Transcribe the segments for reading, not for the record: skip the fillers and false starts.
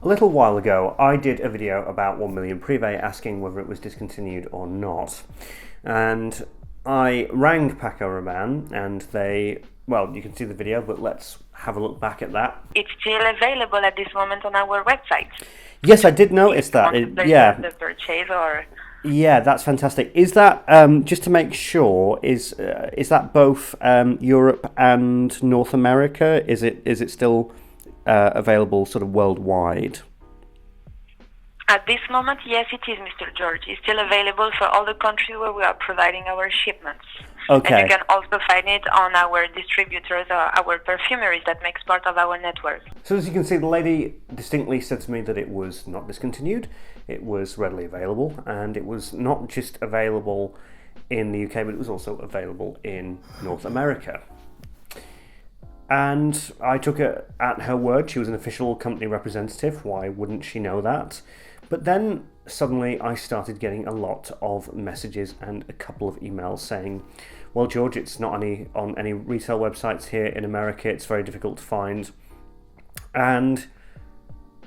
A little while ago, I did a video about 1 Million Prive asking whether it was discontinued or not. And I rang Paco Rabannne and you can see the video, but let's have a look back at that. It's still available at this moment on our website. Yes, I did notice that. The purchase or... Yeah, that's fantastic. Is that, just to make sure, is that both Europe and North America? Is it still available sort of worldwide? At this moment, yes, it is, Mr. George. It's still available for all the countries where we are providing our shipments. Okay. And you can also find it on our distributors or our perfumeries that makes part of our network. So as you can see, the lady distinctly said to me that it was not discontinued, it was readily available, and it was not just available in the UK, but it was also available in North America. And I took it at her word. She was an official company representative. Why wouldn't she know that? But then suddenly I started getting a lot of messages and a couple of emails saying, well, George, it's not on any retail websites here in America. It's very difficult to find. And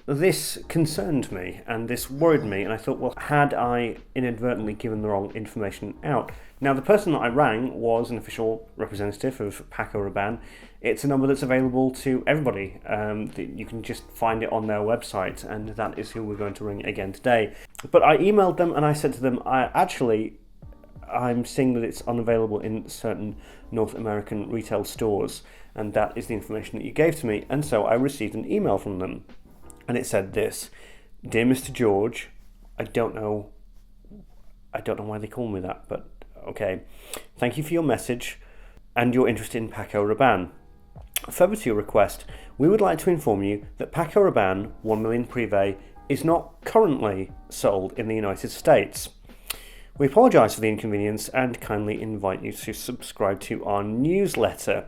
this concerned me and this worried me. And I thought, well, had I inadvertently given the wrong information out? Now, the person that I rang was an official representative of Paco Rabannne. It's a number that's available to everybody. You can just find it on their website, and that is who we're going to ring again today. But I emailed them and I said to them, I'm seeing that it's unavailable in certain North American retail stores, and that is the information that you gave to me. And so I received an email from them, and it said this: "Dear Mr. George, I don't know why they call me that, but okay. Thank you for your message and your interest in Paco Rabannne. Further to your request, we would like to inform you that Paco Rabannne 1 Million Prive is not currently sold in the United States. We apologise for the inconvenience and kindly invite you to subscribe to our newsletter.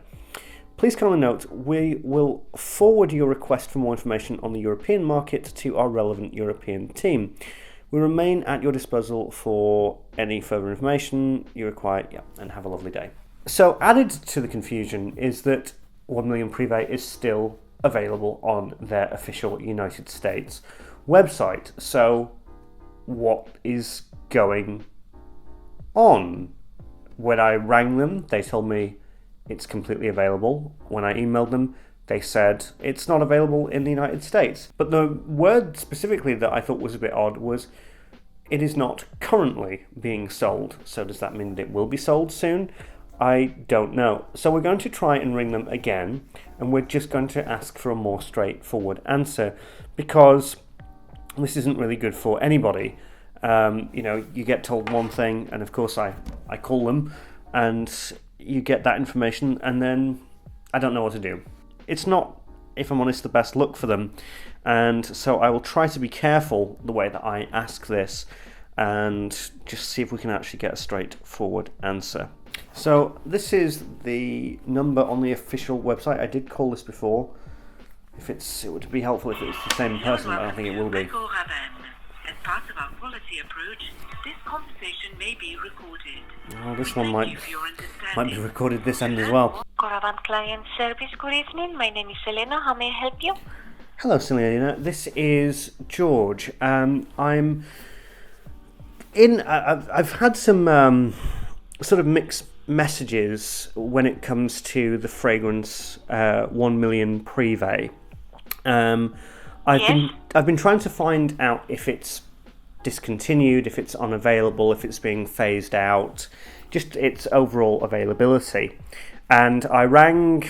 Please kindly note, we will forward your request for more information on the European market to our relevant European team. We remain at your disposal for any further information you require, and have a lovely day." So added to the confusion is that 1 Million Prive is still available on their official United States website. So what is going on? When I rang them, they told me it's completely available. When I emailed them, they said it's not available in the United States. But the word specifically that I thought was a bit odd was, it is not currently being sold. So does that mean that it will be sold soon? I don't know. So we're going to try and ring them again, and we're just going to ask for a more straightforward answer, because this isn't really good for anybody. You get told one thing, and of course I call them, and you get that information, and then I don't know what to do. It's not, if I'm honest, the best look for them, and so I will try to be careful the way that I ask this, and just see if we can actually get a straightforward answer. So this is the number on the official website. I did call this before. It would be helpful if it was the same person, but I don't think it will be. Paco Rabannne. As part of our quality approach, this conversation may be recorded. Oh, this one might be recorded this end as well. Paco Rabannne Client Service, good evening. My name is Selena. How may I help you? Hello, Selena. This is George. I've had some sort of mixed messages when it comes to the fragrance 1 Million Prive. I've been trying to find out if it's discontinued, if it's unavailable, if it's being phased out, just its overall availability. And I rang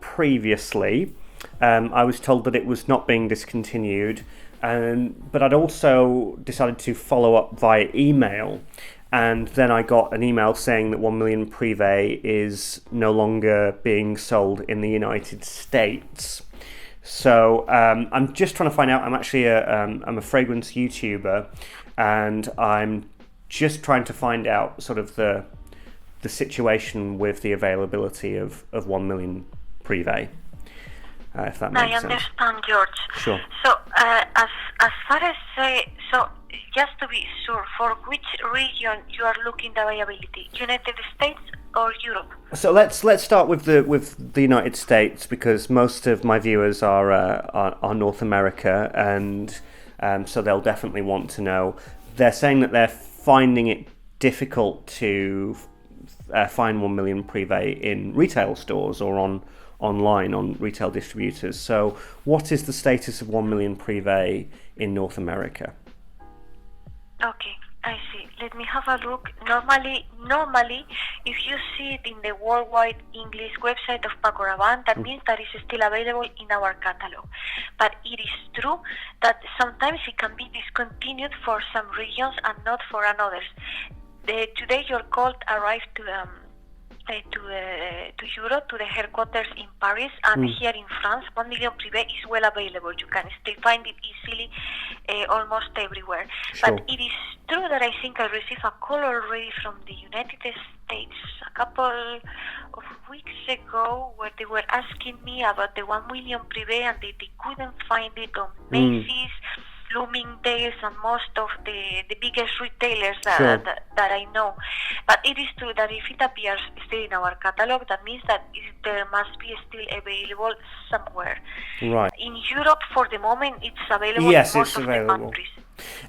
previously. I was told that it was not being discontinued, but I'd also decided to follow up via email. And then I got an email saying that 1 Million Prive is no longer being sold in the United States. So I'm just trying to find out. I'm actually I'm a fragrance YouTuber, and I'm just trying to find out sort of the situation with the availability of 1 Million Prive. If that makes sense. I understand, George. Sure. So as far as just to be sure, for which region you are looking the availability? United States or Europe? So let's start with the United States, because most of my viewers are North America, and so they'll definitely want to know. They're saying that they're finding it difficult to find 1 Million Prive in retail stores or online on retail distributors. So what is the status of 1 Million Prive in North America? Okay, I see. Let me have a look. Normally, if you see it in the worldwide English website of Paco Rabannne, that means that it's still available in our catalog. But it is true that sometimes it can be discontinued for some regions and not for others. Today your call arrived to Europe, to the headquarters in Paris, and here in France, 1 Million Prive is well available. You can still find it easily almost everywhere. Sure. But it is true that I think I received a call already from the United States a couple of weeks ago, where they were asking me about the 1 Million Prive, and they couldn't find it on Macy's, Bloomingdale's, and most of the biggest retailers Sure. that I know. But it is true that if it appears still in our catalog, that means that there must be still available somewhere. Right. In Europe, for the moment, it's available Yes, in most it's of available. the countries.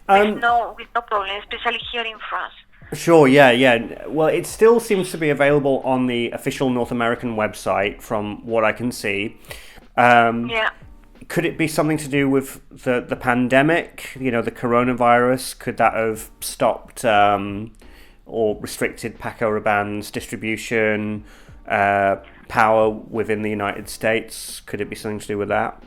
With no problem, especially here in France. Sure, yeah. Well, it still seems to be available on the official North American website, from what I can see. Yeah. Could it be something to do with the pandemic? You know, the coronavirus? Could that have stopped or restricted Paco Rabanne's distribution power within the United States? Could it be something to do with that?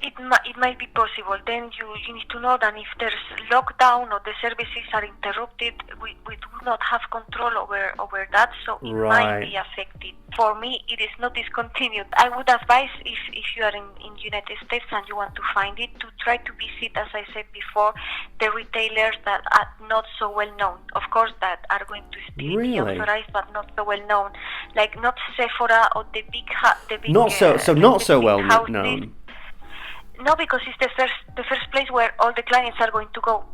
It might be possible. Then you need to know that if there's lockdown or the services are interrupted, we do not have control over that, so it might be affected. For me, it is not discontinued. I would advise, if you are in United States and you want to find it, to try to visit, as I said before, the retailers that are not so well known. Of course, that are going to still be authorized, but not so well known, like not Sephora or the big not so well known. No, because it's the first place where all the clients are going to go.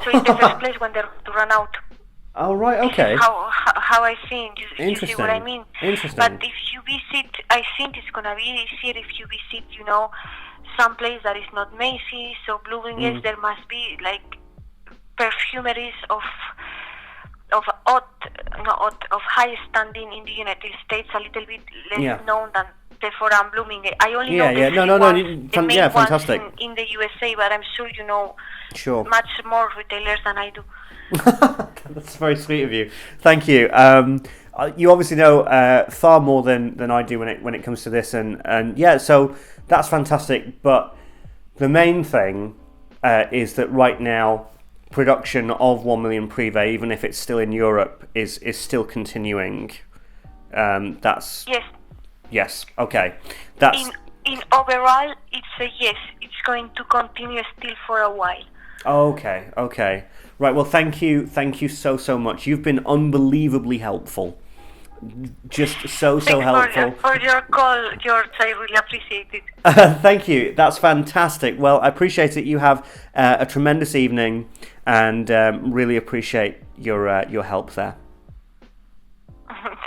So it's the first place when they're going to run out. Oh, right, okay. This is how I see it. You see what I mean? Interesting. But if you visit, I think it's going to be easier if you visit, some place that is not Macy's or Bloomingdale's. There must be, like, perfumeries of high standing in the United States, a little bit less known than Sephora and Bloomingdale. I only know the main fantastic. ones in the USA, but I'm sure you know Sure. much more retailers than I do. That's very sweet of you. Thank you. You obviously know far more than I do when it comes to this, and yeah, so that's fantastic. But the main thing is that right now, production of 1 Million Prive, even if it's still in Europe, is still continuing. That's yes. Okay. That's in overall, it's a yes. It's going to continue still for a while. Okay. Right, well, thank you so much. You've been unbelievably helpful. Just so helpful. For your call, George, I really appreciate it. Thank you. That's fantastic. Well, I appreciate it. You have a tremendous evening, and really appreciate your help there.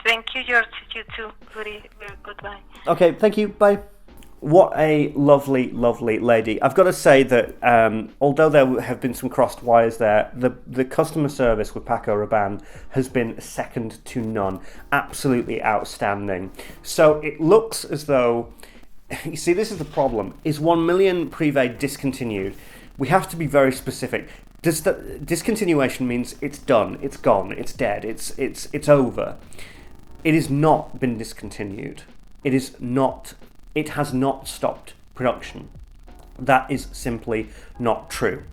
Thank you, George. You too. Very, very goodbye. Okay, thank you. Bye. What a lovely lady. I've got to say that although there have been some crossed wires there, the customer service with Paco Rabannne has been second to none. Absolutely outstanding. So it looks as though, you see, this is the problem. Is 1 Million Prive discontinued? We have to be very specific. Discontinuation means it's done, it's gone, it's dead, it's over. It has not been discontinued. It has not stopped production. That is simply not true.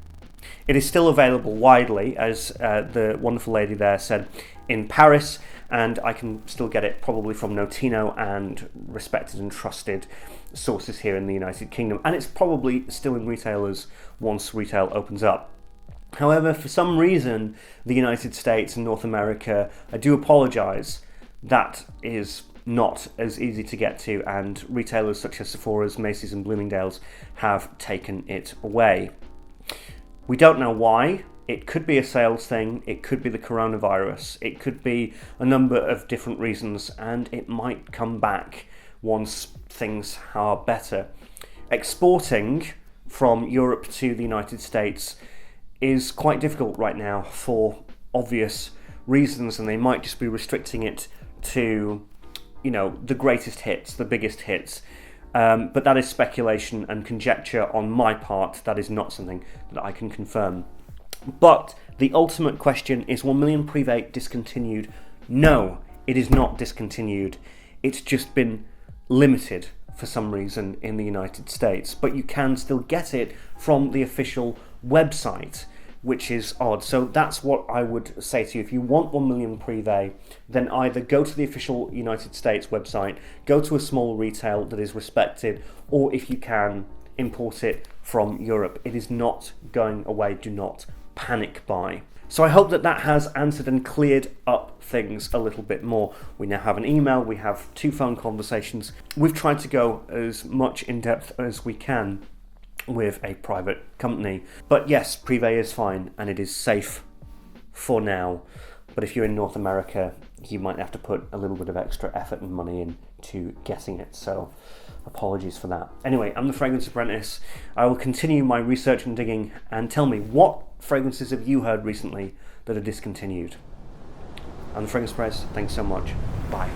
It is still available widely, as the wonderful lady there said, in Paris, and I can still get it probably from Notino and respected and trusted sources here in the United Kingdom, and it's probably still in retailers once retail opens up. However, for some reason, the United States and North America, I do apologise, that is not as easy to get to, and retailers such as Sephora's, Macy's and Bloomingdale's have taken it away. We don't know why. It could be a sales thing, it could be the coronavirus, it could be a number of different reasons, and it might come back once things are better. Exporting from Europe to the United States is quite difficult right now for obvious reasons, and they might just be restricting it to, the greatest hits, the biggest hits. But that is speculation and conjecture on my part. That is not something that I can confirm. But the ultimate question is, Million Prive discontinued? No, it is not discontinued. It's just been limited for some reason in the United States. But you can still get it from the official website, which is odd. So that's what I would say to you. If you want 1 Million Prive, then either go to the official United States website, go to a small retail that is respected, or if you can, import it from Europe. It is not going away. Do not panic buy. So I hope that has answered and cleared up things a little bit more. We now have an email, we have 2 phone conversations. We've tried to go as much in depth as we can with a private company. But yes, Prive is fine and it is safe for now. But if you're in North America, you might have to put a little bit of extra effort and money into getting it. So apologies for that. Anyway, I'm the Fragrance Apprentice. I will continue my research and digging, and tell me, what fragrances have you heard recently that are discontinued? I'm the Fragrance Apprentice. Thanks so much. Bye.